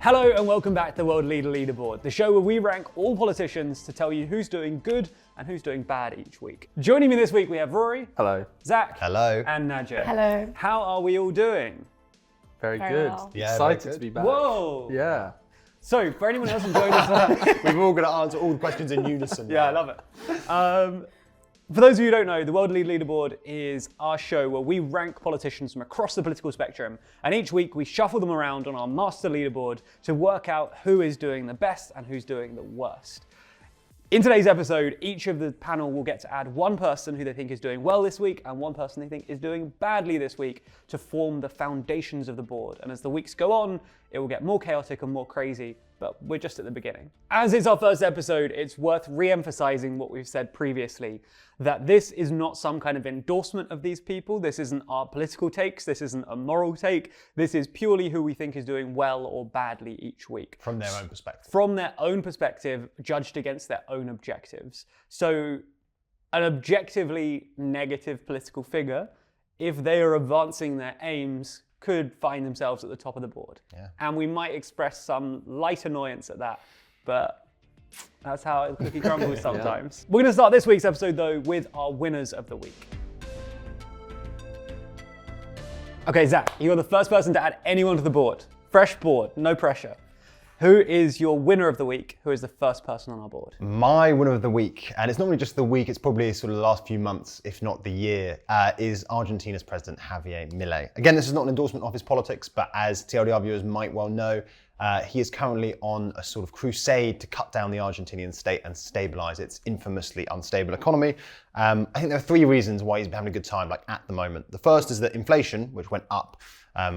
Hello and welcome back to the World Leader Leaderboard, the show where we rank all politicians to tell you who's doing good and who's doing bad each week. Joining me this week we have Rory. Hello. Zach. Hello. And Nadja. Hello. How are we all doing? Very Very good. well. Yeah, Excited very to good. be back. Whoa. Yeah. So, for anyone else enjoying this, We've all got to answer all the questions in unison. yeah, I love it. For those of you who don't know, the World Leader Leaderboard is our show where we rank politicians from across the political spectrum, and each week we shuffle them around on our master leaderboard to work out who is doing the best and who's doing the worst. In today's episode, each of the panel will get to add one person who they think is doing well this week and one person they think is doing badly this week to form the foundations of the board. And as the weeks go on, it will get more chaotic and more crazy, but we're just at the beginning. As it's our first episode, it's worth re-emphasizing what we've said previously, that this is not some kind of endorsement of these people. This isn't our political takes. This isn't a moral take. This is purely who we think is doing well or badly each week. From their own perspective. From their own perspective, judged against their own objectives. So an objectively negative political figure, if they are advancing their aims, could find themselves at the top of the board. Yeah. And we might express some light annoyance at that, but that's how the cookie crumbles sometimes. We're going to start this week's episode, though, with our winners of the week. Okay, Zach, you're the first person to add anyone to the board. Fresh board, no pressure. Who is your winner of the week? Who is the first person on our board? My winner of the week, and it's not really just the week, it's probably sort of the last few months, if not the year, is Argentina's President Javier Milei. Again, this is not an endorsement of his politics, but as TLDR viewers might well know, he is currently on a sort of crusade to cut down the Argentinian state and stabilize its infamously unstable economy. I think there are three reasons why he's having a good time, like at the moment. The first is that inflation, which went up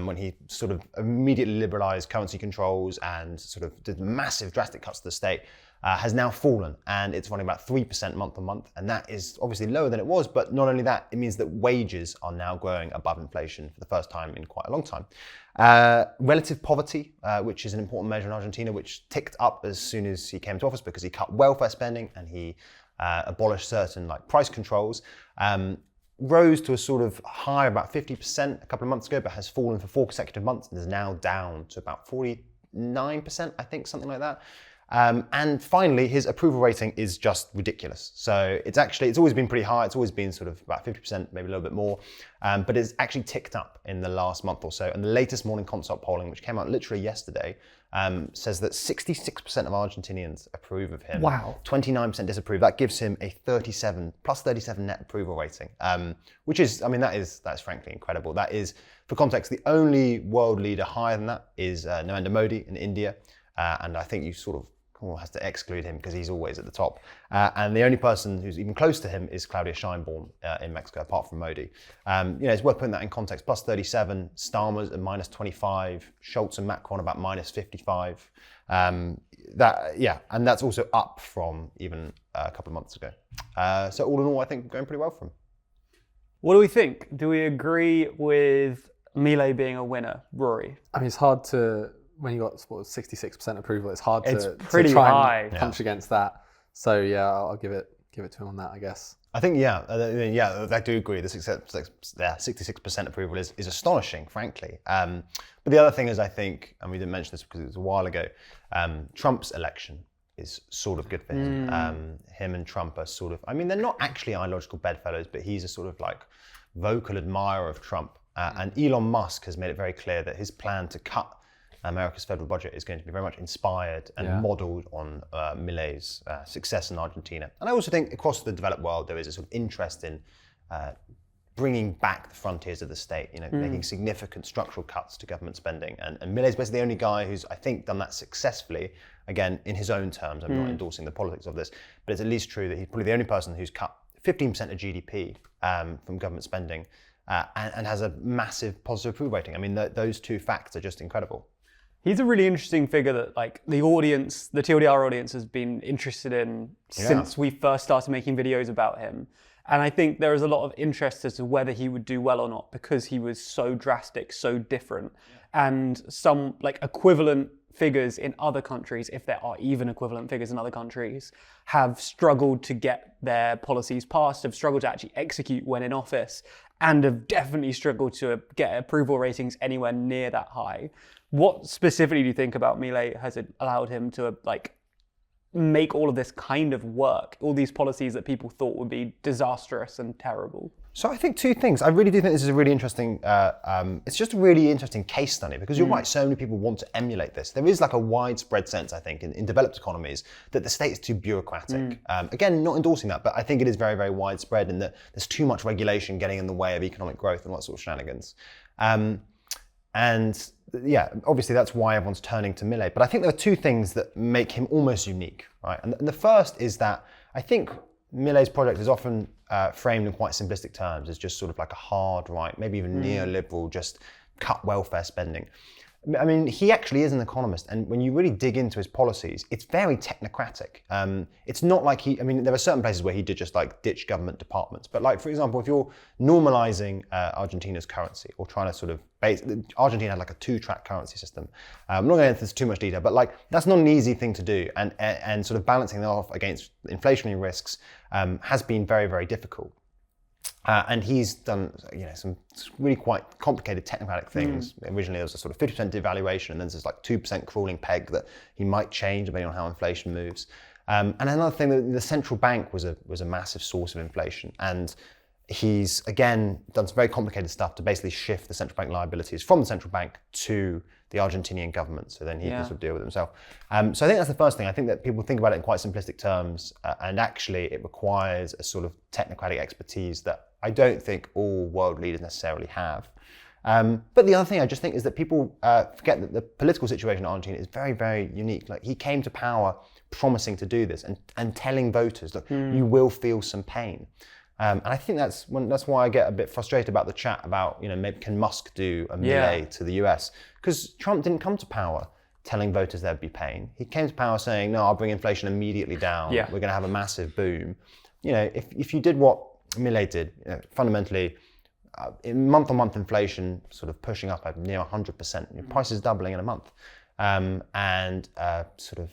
when he sort of immediately liberalized currency controls and sort of did massive drastic cuts to the state, has now fallen, and it's running about 3% month on month, and that is obviously lower than it was, but not only that, it means that wages are now growing above inflation for the first time in quite a long time. Relative poverty, which is an important measure in Argentina, which ticked up as soon as he came to office because he cut welfare spending and he abolished certain price controls, rose to a sort of high about 50% a couple of months ago, but has fallen for 4 consecutive months and is now down to about 49%, I think, something like that. And finally, his approval rating is just ridiculous. So it's always been pretty high. It's always been sort of about 50%, maybe a little bit more, but it's actually ticked up in the last month or so. And the latest Morning Consult polling, which came out literally yesterday, says that 66% of Argentinians approve of him. Wow. 29% disapprove. That gives him a plus 37 net approval rating, which is, that's frankly incredible. That is, for context, the only world leader higher than that is Narendra Modi in India. And I think you sort of has to exclude him because he's always at the top. And the only person who's even close to him is Claudia Sheinbaum in Mexico, apart from Modi. It's worth putting that in context. Plus 37, Starmer's at minus 25, Schultz and Macron about minus 55. And that's also up from even a couple of months ago. So all in all, I think going pretty well for him. What do we think? Do we agree with Milei being a winner, Rory? I mean, it's hard to, when you got 66% approval, it's hard to pretty try high. and punch against that. So yeah, I'll give it to him on that, I guess. I think, I do agree. The 66% approval is astonishing, frankly. But the other thing is, I think, and we didn't mention this because it was a while ago, Trump's election is sort of good for him. Him and Trump are sort of, they're not actually ideological bedfellows, but he's a sort of vocal admirer of Trump. And Elon Musk has made it very clear that his plan to cut America's federal budget is going to be very much inspired and modeled on Milei's success in Argentina. And I also think across the developed world, there is a sort of interest in bringing back the frontiers of the state, making significant structural cuts to government spending. And Milei's basically the only guy who's, I think, done that successfully, again, in his own terms. I'm not endorsing the politics of this, but it's at least true that he's probably the only person who's cut 15% of GDP from government spending and has a massive positive approval rating. Those two facts are just incredible. He's a really interesting figure that the audience, the TLDR audience, has been interested in since we first started making videos about him. And I think there is a lot of interest as to whether he would do well or not because he was so drastic, so different. And some equivalent figures in other countries, if there are even equivalent figures in other countries, have struggled to get their policies passed, have struggled to actually execute when in office, and have definitely struggled to get approval ratings anywhere near that high. What specifically do you think about Milei has it allowed him to make all of this kind of work, all these policies that people thought would be disastrous and terrible? So I think two things. I really do think this is a really interesting, it's just a really interesting case study, because you're right, so many people want to emulate this. There is like a widespread sense, I think, in developed economies that the state is too bureaucratic. Again, not endorsing that, but I think it is very, very widespread in that there's too much regulation getting in the way of economic growth and all that sort of shenanigans. And yeah, obviously that's why everyone's turning to Milei. But I think there are two things that make him almost unique, right? And the first is that I think Millei's project is often framed in quite simplistic terms as just sort of like a hard right, maybe even neoliberal, just cut welfare spending. I mean, he actually is an economist, and when you really dig into his policies, it's very technocratic. It's not like there are certain places where he did just like ditch government departments, but like, for example, if you're normalizing Argentina's currency or trying to sort of Argentina had like a two-track currency system. I'm not going into this too much detail, but like that's not an easy thing to do, and sort of balancing that off against inflationary risks has been very, very difficult. And he's done, some really quite complicated technocratic things. Originally, there was a sort of 50% devaluation, and then there's like 2% crawling peg that he might change depending on how inflation moves. And another thing, the central bank was a massive source of inflation, and he's again done some very complicated stuff to basically shift the central bank liabilities from the central bank to the Argentinian government, so then he can sort of deal with it himself. So I think that's the first thing. I think that people think about it in quite simplistic terms, and actually it requires a sort of technocratic expertise that I don't think all world leaders necessarily have. But the other thing I just think is that people forget that the political situation in Argentina is very, very unique. Like, he came to power promising to do this and telling voters, look, you will feel some pain. And I think that's why I get a bit frustrated about the chat about, maybe can Musk do a Milei to the US? Because Trump didn't come to power telling voters there'd be pain. He came to power saying, no, I'll bring inflation immediately down. We're going to have a massive boom. If you did what Milei did, fundamentally, month-on-month inflation sort of pushing up at near 100%, prices doubling in a month, and sort of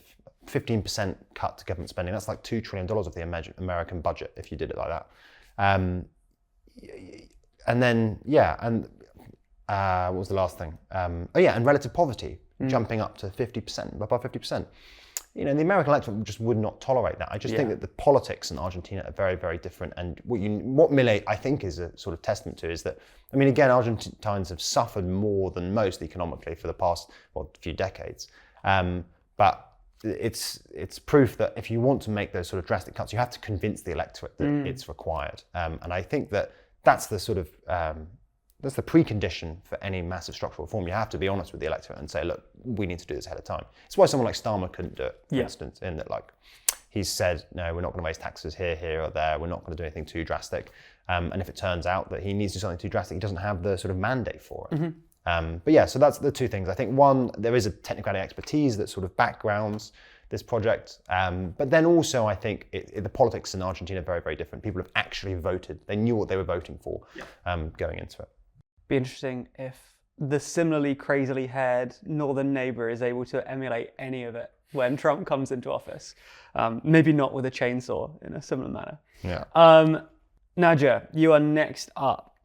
15% cut to government spending. That's like $2 trillion of the American budget if you did it like that. And then, what was the last thing? And relative poverty jumping up to 50%, above 50%. The American electorate just would not tolerate that. I just think that the politics in Argentina are very, very different. And what Milei, I think, is a sort of testament to is that, again, Argentines have suffered more than most economically for the past, few decades. But it's proof that if you want to make those sort of drastic cuts, you have to convince the electorate that it's required. And I think that's the sort of that's the precondition for any massive structural reform. You have to be honest with the electorate and say, look, we need to do this ahead of time. It's why someone like Starmer couldn't do it, for instance, in that, like, he's said, no, we're not going to raise taxes here, or there. We're not going to do anything too drastic. And if it turns out that he needs to do something too drastic, he doesn't have the sort of mandate for it. So that's the two things. I think one, there is a technocratic expertise that sort of backgrounds this project. But then also, I think the politics in Argentina are very, very different. People have actually voted. They knew what they were voting for going into it. Be interesting if the similarly crazily haired northern neighbor is able to emulate any of it when Trump comes into office. Maybe not with a chainsaw in a similar manner. Nadia, you are next up.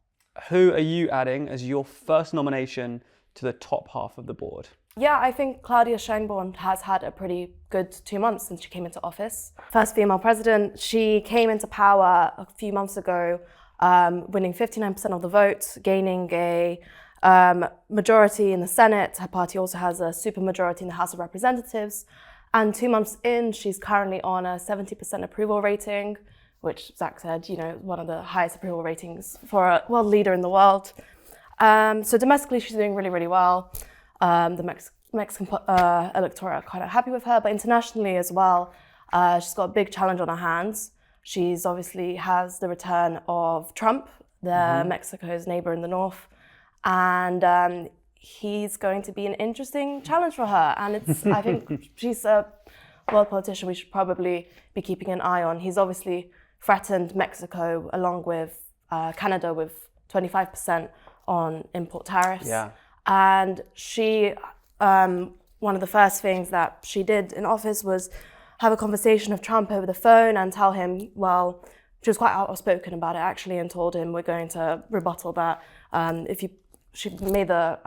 Who are you adding as your first nomination to the top half of the board? Yeah, I think Claudia Sheinbaum has had a pretty good 2 months since she came into office. First female president. She came into power a few months ago, winning 59% of the vote, gaining a majority in the Senate. Her party also has a supermajority in the House of Representatives. And 2 months in, she's currently on a 70% approval rating, which Zach said, one of the highest approval ratings for a world leader in the world. So domestically, she's doing really, really well. The Mexican electorate are kind of happy with her, but internationally as well, she's got a big challenge on her hands. She's obviously has the return of Trump, Mexico's neighbor in the north, and he's going to be an interesting challenge for her. And I think she's a world politician we should probably be keeping an eye on. He's obviously threatened Mexico along with Canada with 25% on import tariffs. And she one of the first things that she did in office was have a conversation with Trump over the phone and tell him, well, she was quite outspoken about it actually, and told him we're going to rebuttal that. She made the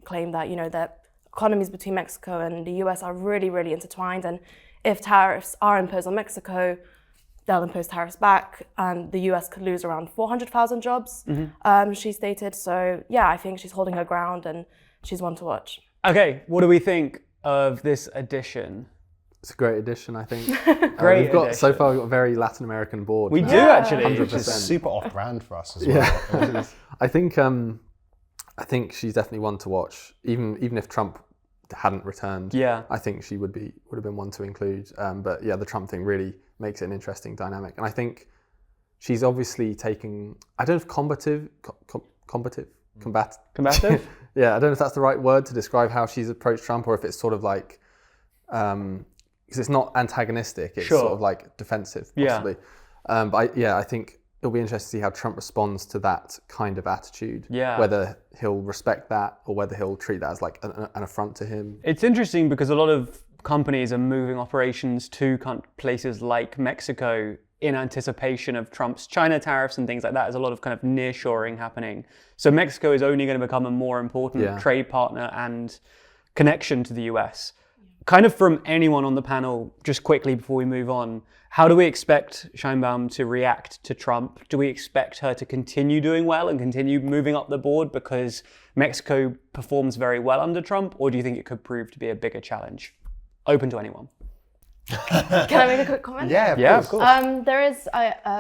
claim that, the economies between Mexico and the US are really, really intertwined, and if tariffs are imposed on Mexico, they'll impose tariffs back, and the US could lose around 400,000 jobs, she stated. So yeah, I think she's holding her ground, and she's one to watch. Okay, what do we think of this edition? It's a great addition, I think. Great So far, we've got a very Latin American board. We do actually. 100%. It's super off-brand for us as well. Yeah. I think she's definitely one to watch. Even if Trump hadn't returned, I think she would have been one to include. But yeah, the Trump thing really makes it an interesting dynamic. And I think she's obviously taking, I don't know if combative? Yeah, I don't know if that's the right word to describe how she's approached Trump, or if it's sort of like, because it's not antagonistic, it's sort of like defensive, possibly. I think it'll be interesting to see how Trump responds to that kind of attitude. Yeah. Whether he'll respect that or whether he'll treat that as like an affront to him. It's interesting because a lot of companies are moving operations to places like Mexico in anticipation of Trump's China tariffs and things like that. There's a lot of kind of nearshoring happening. So Mexico is only going to become a more important trade partner and connection to the US. Kind of from anyone on the panel, just quickly before we move on, how do we expect Scheinbaum to react to Trump? Do we expect her to continue doing well and continue moving up the board because Mexico performs very well under Trump? Or do you think it could prove to be a bigger challenge? Open to anyone. Can I make a quick comment? Yeah, of course. There is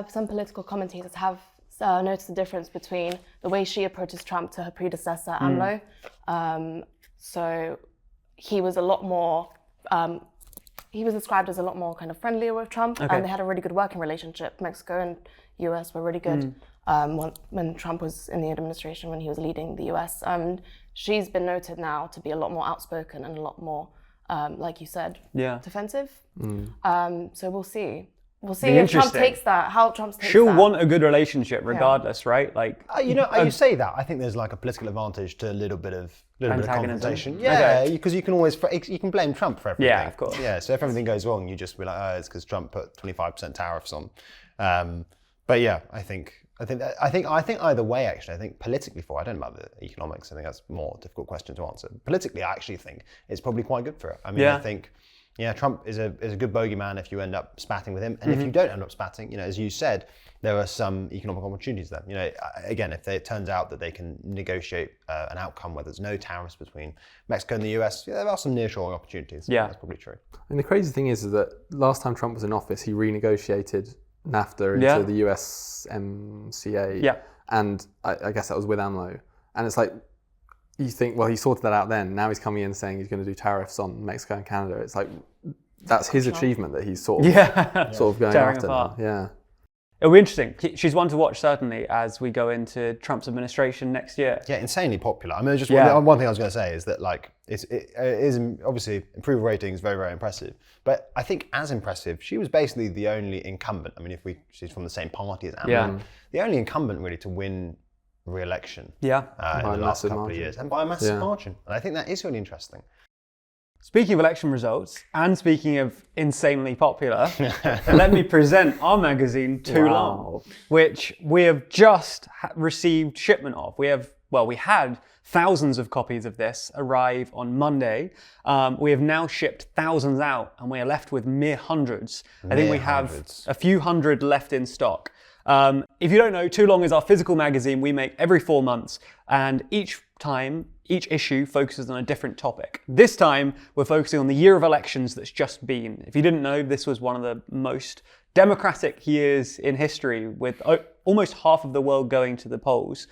some political commentators have noticed the difference between the way she approaches Trump to her predecessor, AMLO. So he was a lot more, he was described as a lot more kind of friendlier with Trump, and they had a really good working relationship. Mexico and US were really good when Trump was in the administration, when he was leading the US. And she's been noted now to be a lot more outspoken and a lot more, like you said, defensive. So we'll see. We'll see if Trump takes that, how Trump takes that. She'll want a good relationship regardless, right? Like, you say that. I think there's like a political advantage to a little bit of confrontation. Yeah, because you can always blame Trump for everything. Yeah, of course. Yeah, so if everything goes wrong, you just be like, it's because Trump put 25% tariffs on. But yeah, I think either way, actually, I think politically, I don't know about the economics. I think that's a more difficult question to answer. Politically, I actually think it's probably quite good for it. I mean, I think. Yeah, Trump is a good bogeyman if you end up spatting with him. And if you don't end up spatting, as you said, there are some economic opportunities there. Again, if it turns out that they can negotiate an outcome where there's no tariffs between Mexico and the US, there are some nearshoring opportunities. Yeah, that's probably true. And the crazy thing is that last time Trump was in office, he renegotiated NAFTA into the USMCA. Yeah. And I guess that was with AMLO. And it's like, you think, well, he sorted that out then. Now he's coming in saying he's going to do tariffs on Mexico and Canada. It's like, that's his achievement that he's sort of going after now. Yeah. It'll be interesting. She's one to watch, certainly, as we go into Trump's administration next year. Yeah, insanely popular. I mean, just one thing I was going to say is that, like, it is obviously approval rating is very, very impressive. But I think as impressive, she was basically the only incumbent. I mean, she's from the same party as AMLO, the only incumbent really to win re-election in the last couple of years, and by a massive margin. And I think that is really interesting. Speaking of election results, and speaking of insanely popular, let me present our magazine, Too Long, which we have just received shipment of. We had thousands of copies of this arrive on Monday. We have now shipped thousands out, and we are left with mere hundreds. I think we have a few hundred left in stock. If you don't know, Too Long is our physical magazine we make every 4 months, and each issue focuses on a different topic. This time, we're focusing on the year of elections that's just been. If you didn't know, this was one of the most democratic years in history, with almost half of the world going to the polls.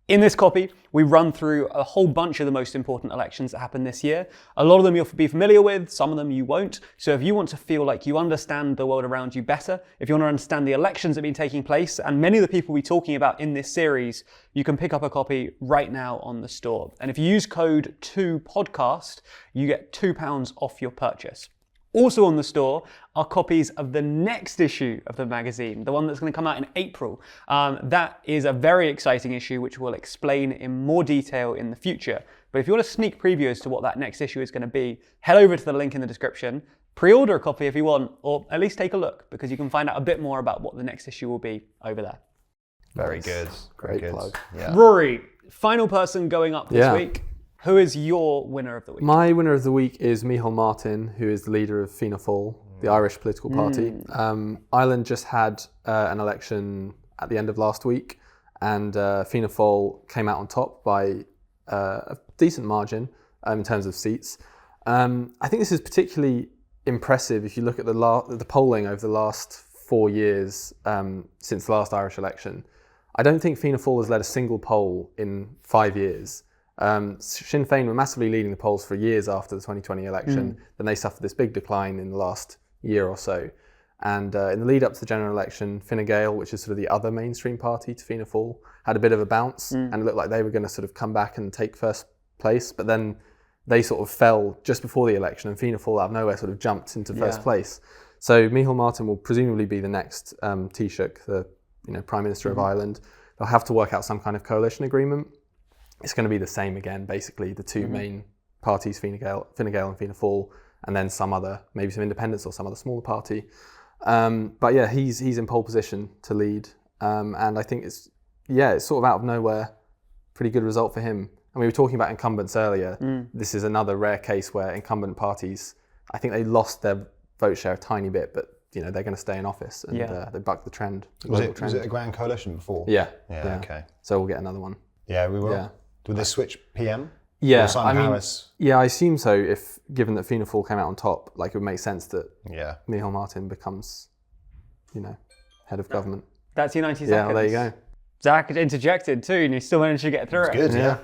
In this copy, we run through a whole bunch of the most important elections that happened this year. A lot of them you'll be familiar with, some of them you won't. So if you want to feel like you understand the world around you better, if you want to understand the elections that have been taking place, and many of the people we're talking about in this series, you can pick up a copy right now on the store. And if you use code 2podcast, you get £2 off your purchase. Also on the store are copies of the next issue of the magazine, the one that's going to come out in April. That is a very exciting issue, which we'll explain in more detail in the future. But if you want a sneak preview as to what that next issue is going to be, head over to the link in the description, pre-order a copy if you want, or at least take a look, because you can find out a bit more about what the next issue will be over there. Very good. Great plug. Yeah. Rory, final person going up this week. Who is your winner of the week? My winner of the week is Micheál Martin, who is the leader of Fianna Fáil, the Irish political party. Ireland just had an election at the end of last week, and Fianna Fáil came out on top by a decent margin in terms of seats. I think this is particularly impressive if you look at the polling over the last 4 years since the last Irish election. I don't think Fianna Fáil has led a single poll in 5 years. Sinn Féin were massively leading the polls for years after the 2020 election. Then they suffered this big decline in the last year or so. And in the lead up to the general election, Fine Gael, which is sort of the other mainstream party to Fianna Fáil, had a bit of a bounce and it looked like they were going to sort of come back and take first place. But then they sort of fell just before the election, and Fianna Fáil out of nowhere sort of jumped into first place. So Micheál Martin will presumably be the next Taoiseach, the Prime Minister of Ireland. They'll have to work out some kind of coalition agreement. It's going to be the same again, basically, the two main parties, Fine Gael and Fianna Fáil, and then maybe some independents or some other smaller party. But yeah, he's in pole position to lead. And I think it's sort of out of nowhere, pretty good result for him. And we were talking about incumbents earlier. This is another rare case where incumbent parties, I think they lost their vote share a tiny bit, but they're going to stay in office and they bucked the trend. Was it a grand coalition before? Yeah. Okay. So we'll get another one. Yeah, we will. Yeah. Will they switch PM? Yeah, Harris? I assume so. If given that Fianna Fáil came out on top, it would make sense that Micheál Martin becomes, head of government. That's your 90 seconds. Yeah, well, there you go. Zach interjected too, and he still managed to get through it. Good, yeah.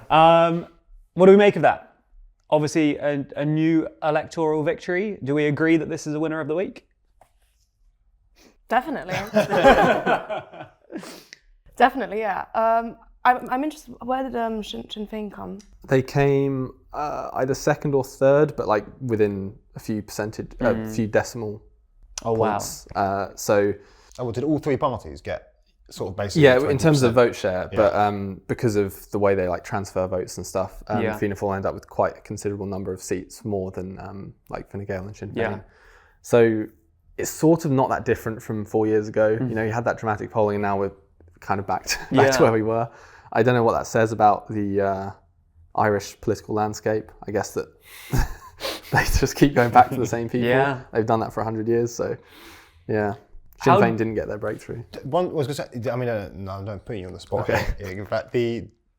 What do we make of that? Obviously, a new electoral victory. Do we agree that this is a winner of the week? Definitely. Definitely, yeah. I'm interested. Where did Sinn Féin come? They came either second or third, but within a few few decimal points. Wow. Did all three parties get sort of basically? Yeah, 20%? in terms of vote share, but because of the way they transfer votes and stuff, Fianna Fáil ended up with quite a considerable number of seats, more than Fine Gael and Sinn Féin. Yeah. So it's sort of not that different from 4 years ago. You had that dramatic polling, and now we're kind of back to where we were. I don't know what that says about the Irish political landscape. I guess that they just keep going back to the same people. Yeah. They've done that for 100 years, so yeah. Sinn Féin didn't get their breakthrough. One was going to say, no, don't put you on the spot. Okay. In fact,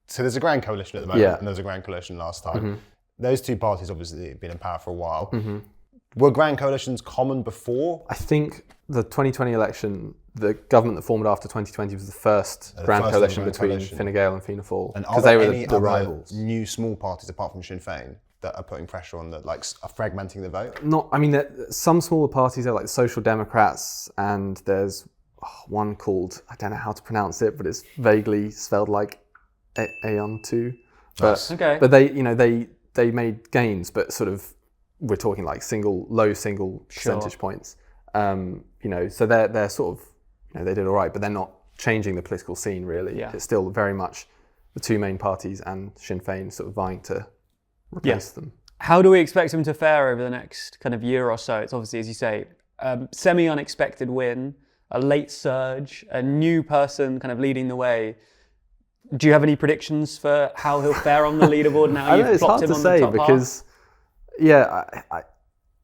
so there's a grand coalition at the moment, and there was a grand coalition last time. Those two parties obviously have been in power for a while. Were grand coalitions common before? I think the 2020 election, the government that formed after 2020 was the first grand coalition between Fine Gael and Fianna Fáil, because they were the rivals. New small parties apart from Sinn Féin that are putting pressure on are fragmenting the vote? Some smaller parties are like the Social Democrats, and there's one called, I don't know how to pronounce it, but it's vaguely spelled like Aon2. But they made gains, but sort of we're talking low single percentage points. So they're sort of, they did all right, but they're not changing the political scene really. Yeah. It's still very much the two main parties and Sinn Féin sort of vying to replace them. How do we expect them to fare over the next kind of year or so? It's obviously, as you say, semi-unexpected win, a late surge, a new person kind of leading the way. Do you have any predictions for how he'll fare on the leaderboard now? It's hard to say because, at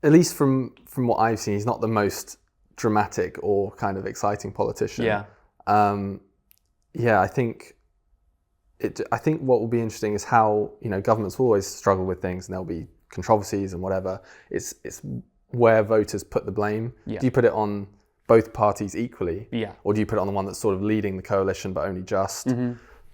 least from what I've seen, he's not the most dramatic or kind of exciting politician. Yeah. I think what will be interesting is how governments will always struggle with things, and there'll be controversies and whatever. It's where voters put the blame. Yeah. Do you put it on both parties equally? Yeah. Or do you put it on the one that's sort of leading the coalition but only just?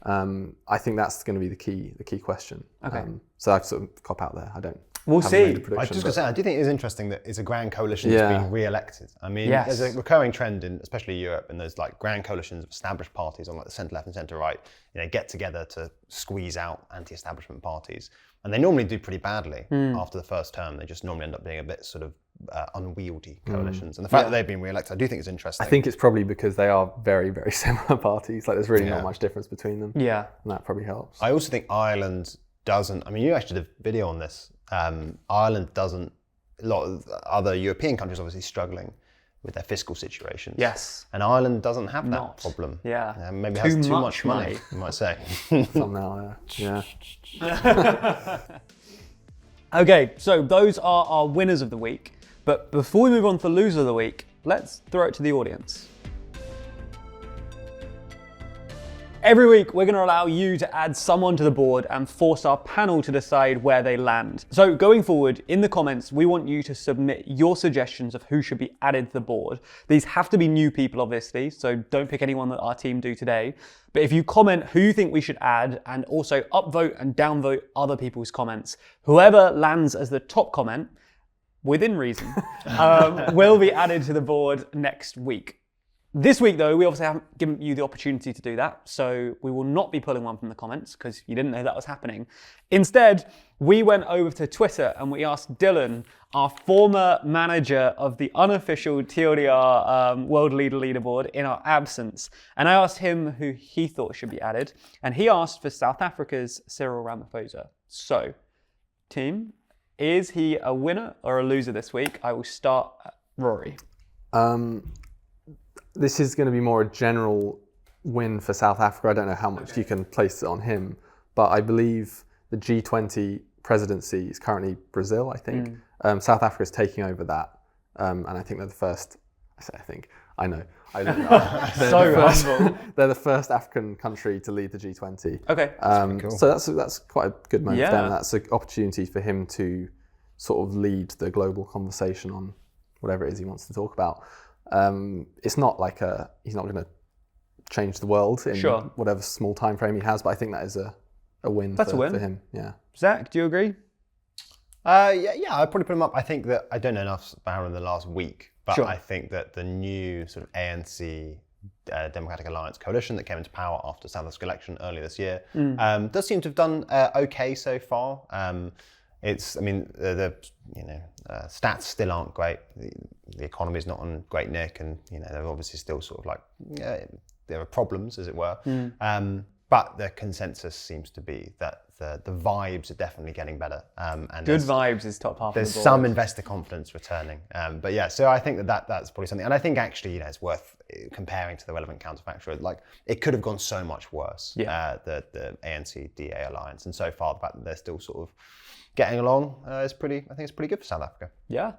I think that's going to be the key question. Okay. So I've sort of cop out there. I don't. We'll haven't made see. a prediction, I was just going to say, I do think it is interesting that it's a grand coalition Yeah. that's being re-elected. I mean, Yes. there's a recurring trend in, especially Europe, and there's like grand coalitions of established parties on like the centre left and centre right, get together to squeeze out anti-establishment parties. And they normally do pretty badly after the first term. They just normally end up being a bit sort of unwieldy coalitions. And the fact that they've been re-elected, I do think is interesting. I think it's probably because they are very, very similar parties. Like there's really not much difference between them. Yeah. And that probably helps. I also think Ireland doesn't, I mean, you actually did a video on this. Ireland doesn't, a lot of other European countries obviously struggling with their fiscal situations. Yes. And Ireland doesn't have that Not. problem. Yeah. Maybe has too much money, you might say. Somehow, yeah. Okay, so those are our winners of the week. But before we move on to the loser of the week, let's throw it to the audience. Every week, we're going to allow you to add someone to the board and force our panel to decide where they land. So going forward, in the comments, we want you to submit your suggestions of who should be added to the board. These have to be new people, obviously, so don't pick anyone that our team do today. But if you comment who you think we should add and also upvote and downvote other people's comments, whoever lands as the top comment, within reason, will be added to the board next week. This week, though, we obviously haven't given you the opportunity to do that, so we will not be pulling one from the comments because you didn't know that was happening. Instead, we went over to Twitter and we asked Dylan, our former manager of the unofficial TLDR World Leader Leaderboard in our absence, and I asked him who he thought should be added, and he asked for South Africa's Cyril Ramaphosa. So, team, is he a winner or a loser this week? I will start at Rory. This is going to be more a general win for South Africa. I don't know how much you can place it on him, but I believe the G20 presidency is currently Brazil, I think. South Africa is taking over that, and I think they're the first, I know. They're the first African country to lead the G20. Okay. Cool. So that's quite a good moment for them. Yeah. That's an opportunity for him to sort of lead the global conversation on whatever it is he wants to talk about. It's not like he's not going to change the world in whatever small time frame he has, but I think that is a win, for him. Yeah. Zach, do you agree? Yeah, I'd probably put him up. I think that I don't know enough about him in the last week, but I think that the new sort of ANC Democratic Alliance coalition that came into power after South Africa's election earlier this year does seem to have done okay so far. The stats still aren't great. The economy's not on great nick, and they're obviously still sort of like there are problems, as it were. But the consensus seems to be that the vibes are definitely getting better. And Good vibes is top half of the board. There's some investor confidence returning. But yeah, so I think that's probably something. And I think actually, it's worth comparing to the relevant counterfactual. Like, it could have gone so much worse, the ANC-DA alliance. And so far, the fact that they're still sort of getting along is pretty good for South Africa. Yeah.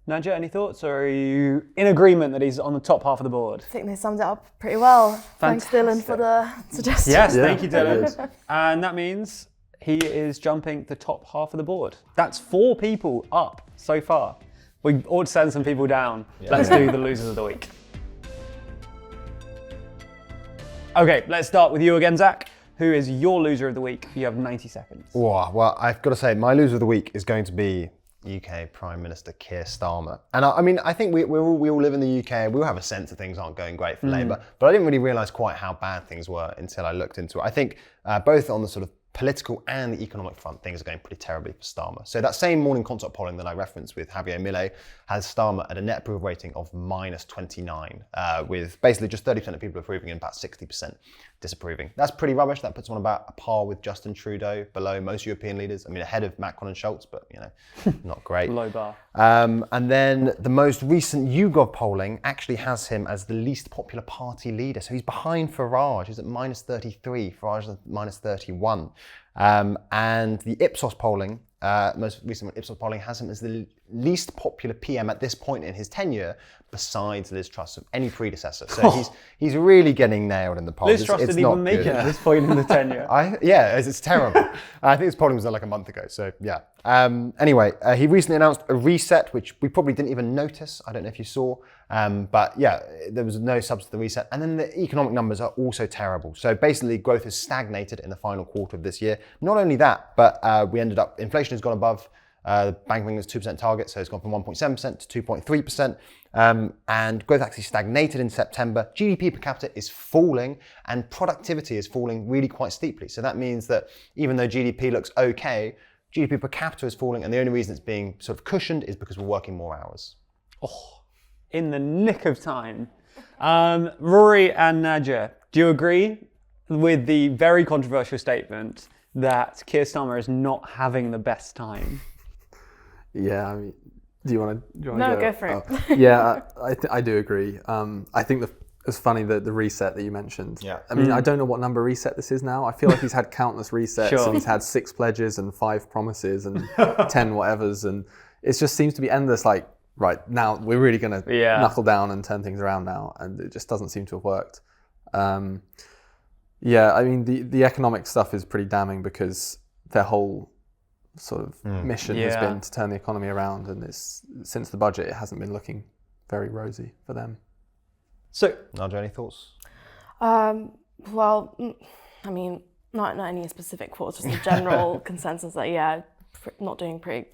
Nadja, any thoughts, or are you in agreement that he's on the top half of the board? I think they summed it up pretty well. Fantastic. Thanks, Dylan, for the suggestion. Yes, thank you, Dylan. And that means he is jumping the top half of the board. That's 4 people up so far. We ought to send some people down. Let's do the losers of the week. Okay, let's start with you again, Zach. Who is your loser of the week? You have 90 seconds. Oh, well, I've got to say, my loser of the week is going to be UK Prime Minister Keir Starmer. And I think we all live in the UK. We all have a sense that things aren't going great for Labour, but I didn't really realise quite how bad things were until I looked into it. I think both on the sort of political and the economic front, things are going pretty terribly for Starmer. So that same Morning Consult polling that I referenced with Javier Milei has Starmer at a net approval rating of -29, with basically just 30% of people approving and about 60% disapproving. That's pretty rubbish. That puts him on about a par with Justin Trudeau, below most European leaders. I mean, ahead of Macron and Schultz, but not great. Low bar. And then the most recent YouGov polling actually has him as the least popular party leader. So he's behind Farage. He's at -33. Farage is at -31. And the Ipsos polling, most recent Ipsos polling, has him as the least popular PM at this point in his tenure, besides Liz Truss, of any predecessor. So he's really getting nailed in the polls. Liz Truss didn't even make it at this point in the tenure. It's terrible. I think this polling was done like a month ago. So yeah. Anyway, he recently announced a reset, which we probably didn't even notice. I don't know if you saw. But yeah, there was no substance to the reset. And then the economic numbers are also terrible. So basically, growth has stagnated in the final quarter of this year. Not only that, but inflation has gone above The Bank of England's 2% target, so it's gone from 1.7% to 2.3%. And growth actually stagnated in September. GDP per capita is falling and productivity is falling really quite steeply. So that means that even though GDP looks okay, GDP per capita is falling, and the only reason it's being sort of cushioned is because we're working more hours. Oh, in the nick of time. Rory and Nadja, do you agree with the very controversial statement that Keir Starmer is not having the best time? Yeah, I mean, do you want to No, go for it. Yeah, I do agree. I think it's funny that the reset that you mentioned. Yeah. I mean, I don't know what number reset this is now. I feel like he's had countless resets Sure. and he's had 6 pledges and 5 promises and 10 whatevers, and it just seems to be endless. Like, right now we're really going to knuckle down and turn things around now, and it just doesn't seem to have worked. Yeah, I mean, the economic stuff is pretty damning because their whole sort of mission has been to turn the economy around, and since the budget, it hasn't been looking very rosy for them. So, Nadja, any thoughts? Well, I mean, not any specific thoughts, just a general consensus that, not doing pretty.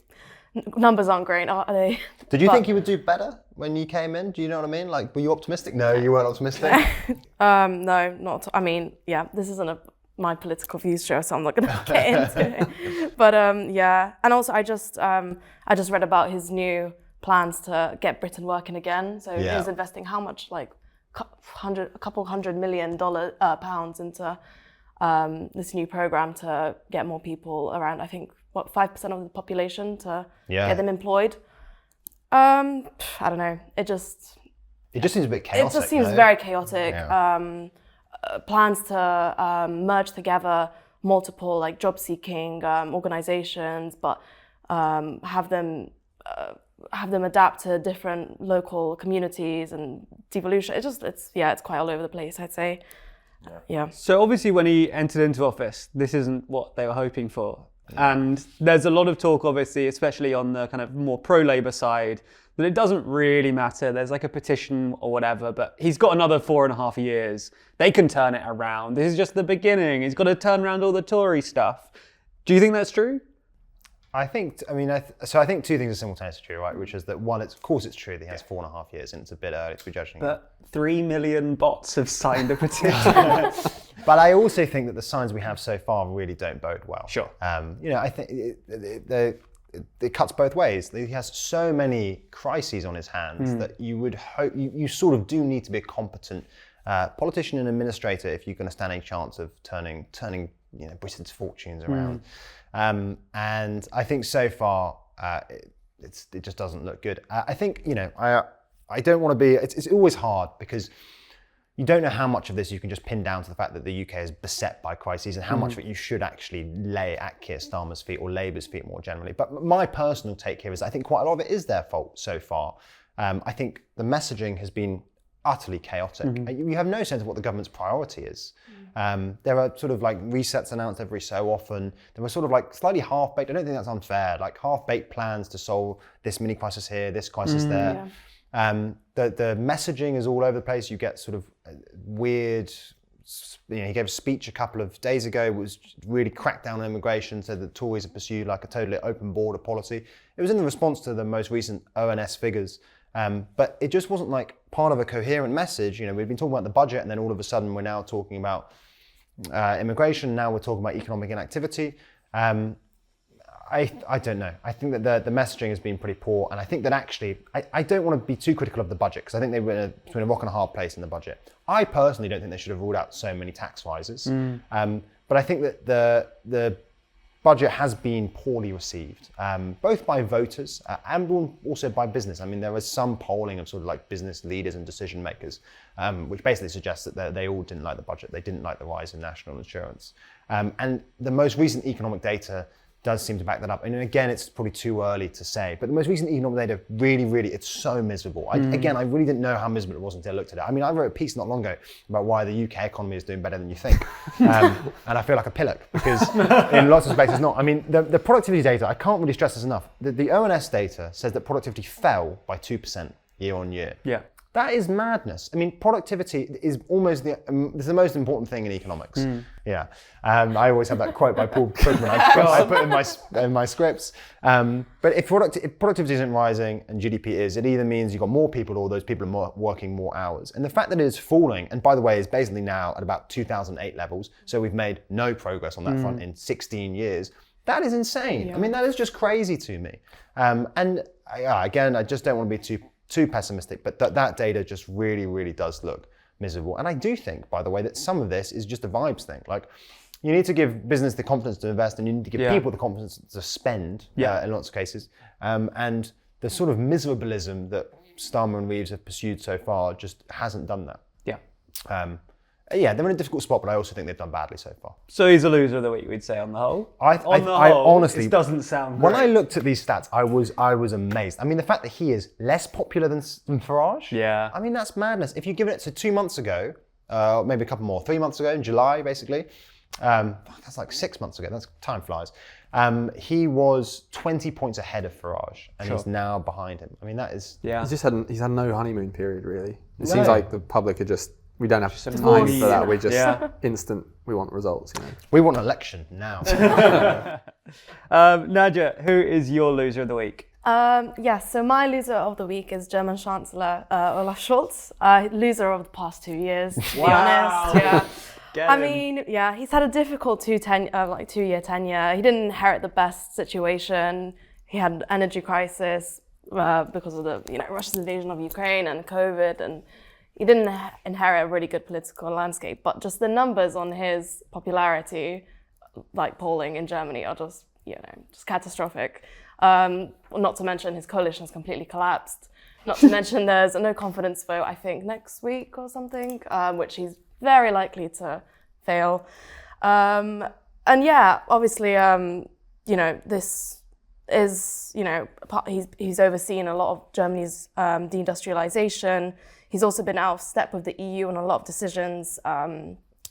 Numbers aren't great, are they? Did you think you would do better when you came in? Do you know what I mean? Like, were you optimistic? No, you weren't optimistic. No, not. I mean, this isn't my political views show, so I'm not going to get into it. But and also I just read about his new plans to get Britain working again. So he's investing how much, like a couple $100 million pounds into this new program to get more people around. I think 5% of the population to get them employed. I don't know. It just seems a bit chaotic. It just seems very chaotic. Yeah. Plans to merge together multiple like job-seeking organizations, but have them adapt to different local communities and devolution. It's quite all over the place, I'd say. Yeah. So obviously, when he entered into office, this isn't what they were hoping for. And there's a lot of talk, obviously, especially on the kind of more pro-Labour side, that it doesn't really matter. There's like a petition or whatever, but he's got another 4.5 years. They can turn it around. This is just the beginning. He's got to turn around all the Tory stuff. Do you think that's true? I think 2 things are simultaneously true, right? Which is that one, of course it's true that he has 4.5 years, and it's a bit early to be judging. But 3 million bots have signed a petition. But I also think that the signs we have so far really don't bode well. Sure. I think it cuts both ways. He has so many crises on his hands that you would hope you sort of do need to be a competent politician and administrator if you're going to stand any chance of turning Britain's fortunes around. And I think so far it just doesn't look good. I think I don't want to be. It's always hard because you don't know how much of this you can just pin down to the fact that the UK is beset by crises and how much of it you should actually lay at Keir Starmer's feet or Labour's feet more generally. But my personal take here is I think quite a lot of it is their fault so far. I think the messaging has been utterly chaotic. You have no sense of what the government's priority is. There are sort of like resets announced every so often. There were sort of like slightly half-baked, I don't think that's unfair, like half-baked plans to solve this mini crisis here, this crisis there. The messaging is all over the place. You get sort of weird, he gave a speech a couple of days ago, was really cracked down on immigration, said that Tories have pursued like a totally open border policy. It was in the response to the most recent ONS figures. But it just wasn't like part of a coherent message. We'd been talking about the budget, and then all of a sudden we're now talking about immigration. Now we're talking about economic inactivity. I don't know. I think that the messaging has been pretty poor, and I think that actually, I don't want to be too critical of the budget because I think they were between a rock and a hard place in the budget. I personally don't think they should have ruled out so many tax rises, but I think that the budget has been poorly received, both by voters and also by business. I mean, there was some polling of sort of like business leaders and decision makers, which basically suggests that they all didn't like the budget. They didn't like the rise in national insurance. And the most recent economic data does seem to back that up. And again, it's probably too early to say, but the most recent economic data really, it's so miserable. Again, I really didn't know how miserable it was until I looked at it. I mean, I wrote a piece not long ago about why the UK economy is doing better than you think. And I feel like a pillock because in lots of respects it's not. I mean, the productivity data, I can't really stress this enough. The ONS data says that productivity fell by 2% year on year. Yeah. That is madness. I mean, productivity is almost it's the most important thing in economics. Yeah. I always have that quote by Paul Krugman I put in my scripts. But if productivity isn't rising and GDP is, it either means you've got more people or those people are working more hours. And the fact that it is falling, and by the way, is basically now at about 2008 levels, so we've made no progress on that front in 16 years, that is insane. Yeah. I mean, that is just crazy to me. Again, I just don't want to be too pessimistic, but that data just really, really does look miserable. And I do think, by the way, that some of this is just a vibes thing. Like, you need to give business the confidence to invest, and you need to give people the confidence to spend in lots of cases. And the sort of miserabilism that Starmer and Reeves have pursued so far just hasn't done that. Yeah, they're in a difficult spot, but I also think they've done badly so far. So he's a loser of the week, we'd say, on the whole. I honestly, it doesn't sound when great. I looked at these stats, I was amazed. I mean, the fact that he is less popular than Farage. Yeah. I mean, that's madness. If you give it to 2 months ago, maybe a couple more, 3 months ago in July, basically. That's like 6 months ago. That's time flies. He was 20 points ahead of Farage, and he's now behind him. I mean, that is. Yeah. He's had no honeymoon period really. It seems like the public are just. We don't have time for that. We just instant. We want results. You know. We want an election now. Nadia, who is your loser of the week? So my loser of the week is German Chancellor Olaf Scholz. Loser of the past 2 years, to be honest. Yeah. He's had a difficult 2-year tenure. He didn't inherit the best situation. He had an energy crisis because of the Russia's invasion of Ukraine and COVID, and he didn't inherit a really good political landscape. But just the numbers on his popularity, like polling in Germany, are just catastrophic. Not to mention his coalition has completely collapsed. Not to mention there's a no confidence vote, I think, next week or something, which he's very likely to fail. Obviously, this is, he's overseen a lot of Germany's deindustrialization. He's also been out of step with the EU on a lot of decisions,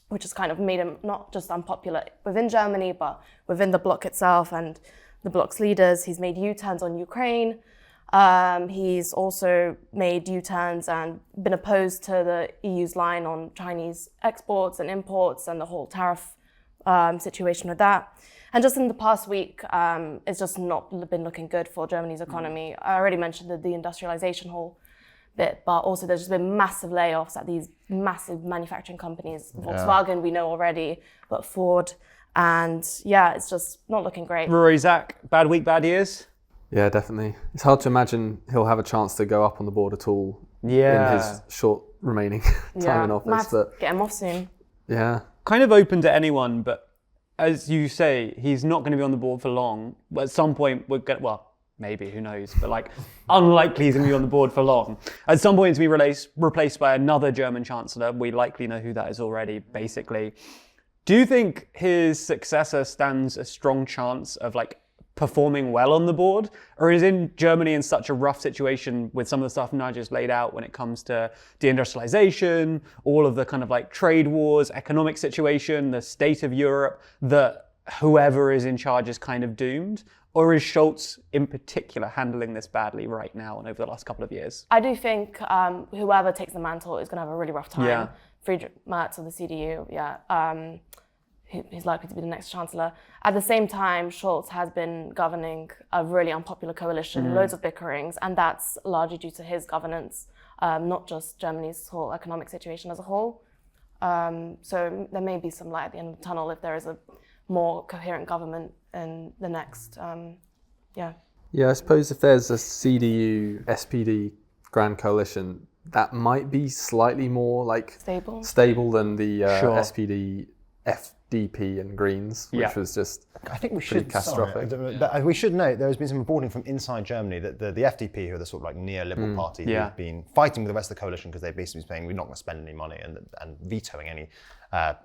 which has kind of made him not just unpopular within Germany, but within the bloc itself and the bloc's leaders. He's made U-turns on Ukraine. He's also made U-turns and been opposed to the EU's line on Chinese exports and imports and the whole tariff situation with that. And just in the past week, it's just not been looking good for Germany's economy. I already mentioned the deindustrialization whole bit, but also there's just been massive layoffs at these massive manufacturing companies. Volkswagen, we know already, but Ford. And it's just not looking great. Rory, Zach, bad week, bad years? Yeah, definitely. It's hard to imagine he'll have a chance to go up on the board at all in his short remaining time in office. But get him off soon. Yeah. Kind of open to anyone, but as you say, he's not going to be on the board for long. At some point, maybe, who knows, but unlikely he's going to be on the board for long. At some point, he's going to be replaced by another German chancellor. We likely know who that is already, basically. Do you think his successor stands a strong chance of performing well on the board? Or is in Germany in such a rough situation with some of the stuff Nadia's laid out when it comes to deindustrialization, all of the kind of trade wars, economic situation, the state of Europe, that whoever is in charge is kind of doomed? Or is Scholz in particular handling this badly right now and over the last couple of years? I do think whoever takes the mantle is going to have a really rough time. Yeah. Friedrich Merz of the CDU, he's likely to be the next chancellor. At the same time, Scholz has been governing a really unpopular coalition, loads of bickerings, and that's largely due to his governance, not just Germany's whole economic situation as a whole. So there may be some light at the end of the tunnel if there is a more coherent government in the next, Yeah, I suppose if there's a CDU, SPD grand coalition, that might be slightly more stable than the SPD, FDP and Greens, which was just I think we should catastrophic. We should note there has been some reporting from inside Germany that the FDP, who are the sort of neoliberal party, who've been fighting with the rest of the coalition because they've basically been saying we're not going to spend any money and vetoing any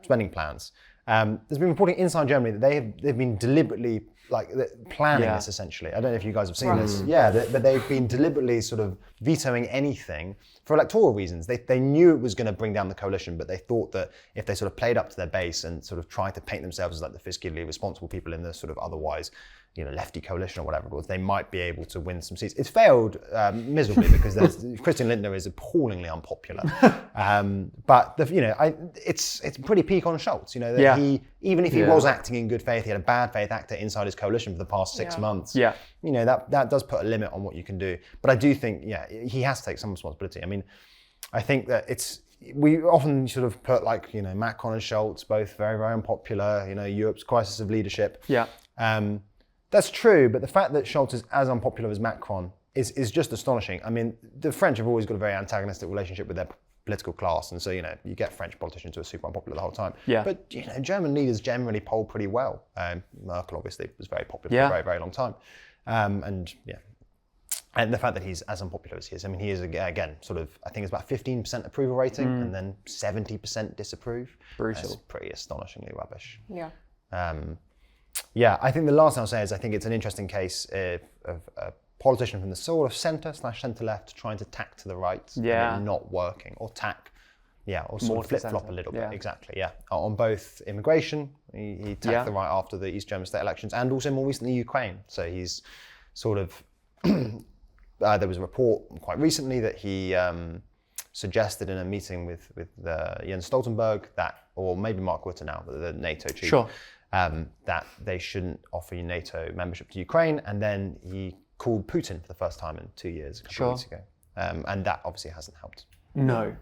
spending plans. There's been reporting inside Germany that they've been deliberately planning this essentially. I don't know if you guys have seen this. Yeah, but they've been deliberately sort of vetoing anything for electoral reasons. They knew it was going to bring down the coalition, but they thought that if they sort of played up to their base and sort of tried to paint themselves as like the fiscally responsible people in the sort of otherwise, lefty coalition or whatever it was, they might be able to win some seats. It's failed miserably because Christian Lindner is appallingly unpopular. But it's pretty peak on Scholz. That he, even if he was acting in good faith, he had a bad faith actor inside his coalition for the past 6 months. Yeah. That does put a limit on what you can do. But I do think, he has to take some responsibility. I mean, I think that we often sort of put Macron and Scholz, both very, very unpopular, Europe's crisis of leadership. Yeah. That's true, but the fact that Scholz is as unpopular as Macron is just astonishing. I mean, the French have always got a very antagonistic relationship with their political class, and so you get French politicians who are super unpopular the whole time. Yeah. But German leaders generally poll pretty well. Merkel obviously was very popular for a very, very long time, and the fact that he's as unpopular as he is. I mean, he is again sort of, I think it's about 15% approval rating, and then 70% disapprove. Brutal. That's pretty astonishingly rubbish. Yeah. I think the last thing I'll say is I think it's an interesting case of a politician from the sort of centre/centre-left trying to tack to the right and it not working, or or sort of flip-flop a little bit. Exactly, on both immigration, he tacked the right after the East German state elections, and also more recently Ukraine. So he's sort of, there was a report quite recently that he suggested in a meeting with Jens Stoltenberg or maybe Mark Rutte now, the NATO chief, that they shouldn't offer NATO membership to Ukraine, and then he called Putin for the first time in 2 years, a couple of weeks ago. And that obviously hasn't helped. No.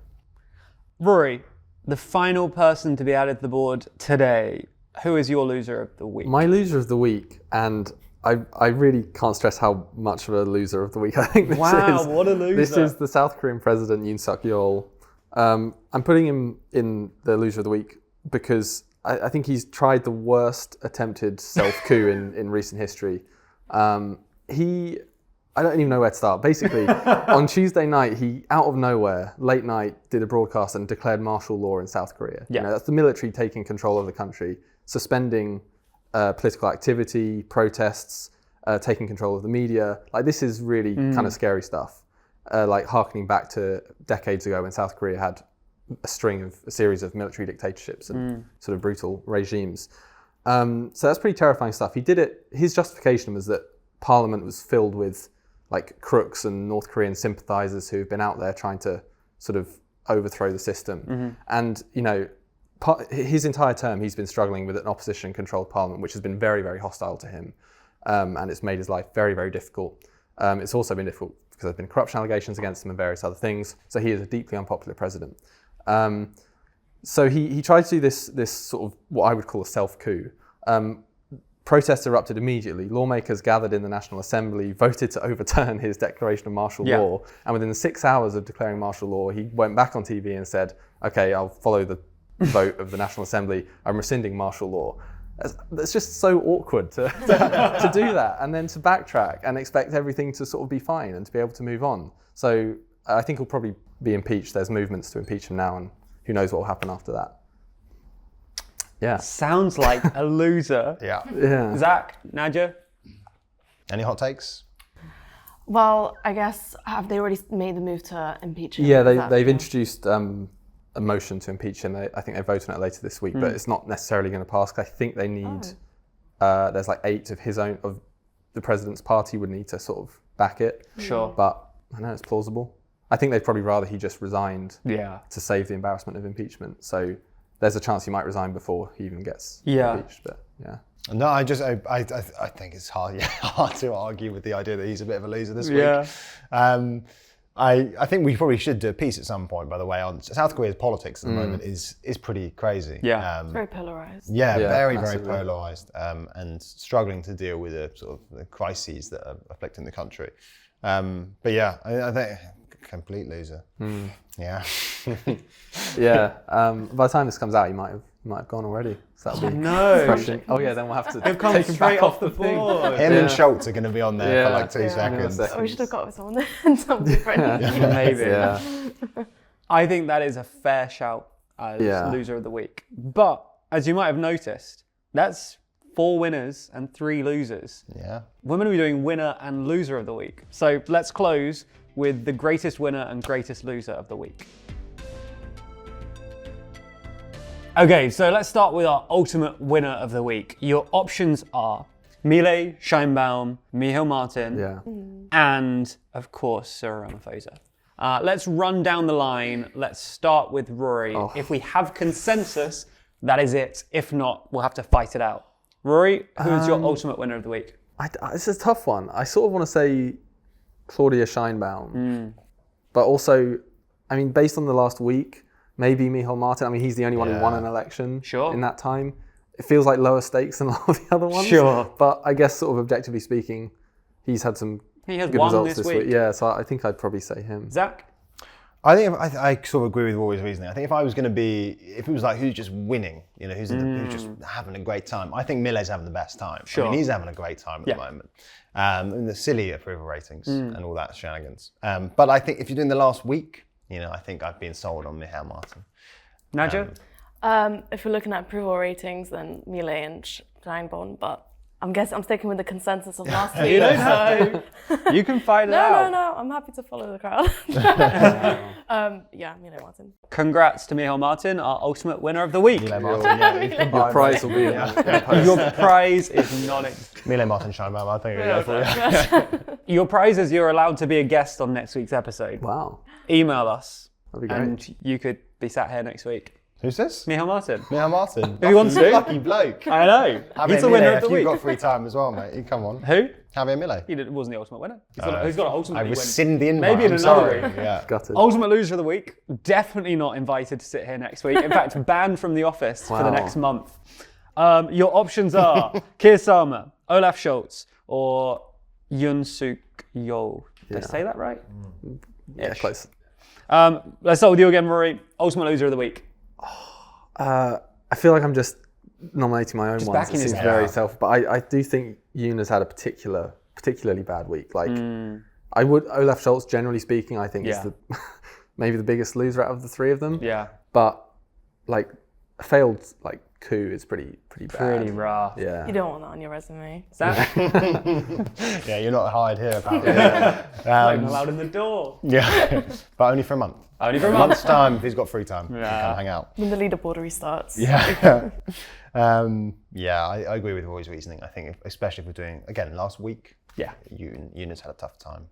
Rory, the final person to be added to the board today, who is your loser of the week? My loser of the week, and I really can't stress how much of a loser of the week I think this is. Wow, what a loser. This is the South Korean president, Yoon Suk-yeol. I'm putting him in the loser of the week because I think he's tried the worst attempted self-coup in recent history. I don't even know where to start. Basically, on Tuesday night, he, out of nowhere, late night, did a broadcast and declared martial law in South Korea. Yeah. That's the military taking control of the country, suspending political activity, protests, taking control of the media. This is really kind of scary stuff. Harkening back to decades ago when South Korea had a series of military dictatorships and sort of brutal regimes. So that's pretty terrifying stuff. He did it, his justification was that Parliament was filled with crooks and North Korean sympathizers who've been out there trying to sort of overthrow the system. And, his entire term, he's been struggling with an opposition-controlled parliament, which has been very, very hostile to him. And it's made his life very, very difficult. It's also been difficult because there's been corruption allegations against him and various other things. So he is a deeply unpopular president. So he tried to do this sort of what I would call a self-coup. Protests erupted immediately. Lawmakers gathered in the National Assembly, voted to overturn his declaration of martial law. And within 6 hours of declaring martial law, he went back on TV and said, okay, I'll follow the vote of the National Assembly. I'm rescinding martial law. It's just so awkward to do that and then to backtrack and expect everything to sort of be fine and to be able to move on. So I think he'll probably be impeached. There's movements to impeach him now, and who knows what will happen after that. Yeah. Sounds like a loser. Yeah. Zach, Nadja? Any hot takes? Well, I guess, have they already made the move to impeach him? Yeah, they've introduced a motion to impeach him. I think they're voting on it later this week, but it's not necessarily going to pass. I think they need, there's 8 of the president's party would need to sort of back it. Sure. But I know it's plausible. I think they'd probably rather he just resigned to save the embarrassment of impeachment. So there's a chance he might resign before he even gets impeached. But No, I think it's hard to argue with the idea that he's a bit of a loser this week. I think we probably should do a piece at some point, by the way, on South Korea's politics at the moment is pretty crazy. It's very polarized. Very, very polarized, and struggling to deal with the crises that are afflicting the country. I think complete loser. Yeah. By the time this comes out, you might have gone already. So that'll be refreshing. Oh yeah, then we'll have to They've come take him straight back off the thing. board. Him and Scholz are going to be on there for like 2 seconds. We should have got with someone different. Maybe. I think that is a fair shout as loser of the week. But as you might have noticed, that's 4 winners and 3 losers. Yeah. Women will be doing winner and loser of the week. So let's close with the greatest winner and greatest loser of the week. Okay, so let's start with our ultimate winner of the week. Your options are Milei, Scheinbaum, Michal Martin, and of course, Cyril Ramaphosa. Let's run down the line. Let's start with Rory. If we have consensus, that is it. If not, we'll have to fight it out. Rory, who is your ultimate winner of the week? This is a tough one. I sort of want to say Claudia Scheinbaum. But also, I mean, based on the last week, maybe Michal Martin. I mean, he's the only one who won an election in that time. It feels like lower stakes than a lot of the other ones. Sure. But I guess sort of objectively speaking, he's had some good results this week. Yeah, so I think I'd probably say him. Zach? I think I sort of agree with Rory's reasoning. I think if I was going to be, if it was like who's just winning, you know, who's just having a great time, I think Millet's having the best time. Sure. I mean, he's having a great time at the moment. And the silly approval ratings and all that shenanigans. But I think if you're doing the last week, you know, I think I've been sold on Michal Martin. Nadja? If we're looking at approval ratings, then Milei and Scheinbaum, but I'm sticking with the consensus of last week. You don't have to. You can fight it out. No, I'm happy to follow the crowd. Yeah, Milei Martin. Congrats to Michal Martin, our ultimate winner of the week. Millet Martin, Your prize will be Your prize is not Millet Martin Scheinbaum, I think we'll go for it. Your prize is you're allowed to be a guest on next week's episode. Wow. Email us. That'd be great. And you could be sat here next week. Who's this? Michal Martin. Michal Martin. If he wants to. Lucky bloke. I know. He's the winner of the You've week. got free time as well, mate. You come on. Who? Javier Millet. He wasn't the ultimate winner. Who's got to ultimately I win? rescind the invite. Maybe in I'm another sorry. week. Yeah. Gutted. Ultimate loser of the week. Definitely not invited to sit here next week. In fact, banned from the office for the next month. Your options are Keir Starmer, Olaf Scholz, or Yoon Suk Yeol. Did I say that right? Yeah, close. Let's start with you again, Rory. Ultimate loser of the week. I feel like I'm just nominating my own ones. backing It seems his very self, but I do think Yoon has had a particularly bad week. Like, Olaf Scholz, generally speaking, I think is maybe the biggest loser out of the three of them. Yeah. But like a failed coup is pretty bad. Pretty rough. Yeah. You don't want that on your resume. Zach? Yeah, you're not hired here, apparently. Not even allowed in the door. Yeah, but only for a month. Only for a A month. month's time, if he's got free time, he Yeah. can hang out. When the leaderboard restarts. Yeah. I agree with Roy's reasoning. I think, especially if we're doing, again, last week, Yeah. Eunice had a tough time.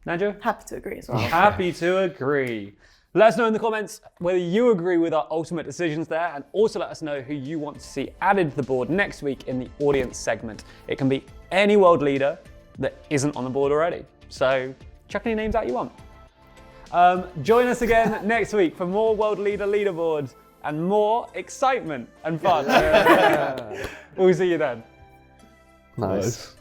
Nadja? Happy to agree as well. Happy to agree. Let us know in the comments whether you agree with our ultimate decisions there, and also let us know who you want to see added to the board next week in the audience segment. It can be any world leader that isn't on the board already. So chuck any names out you want. Join us again next week for more World Leader Leaderboards and more excitement and fun. We'll see you then. Nice.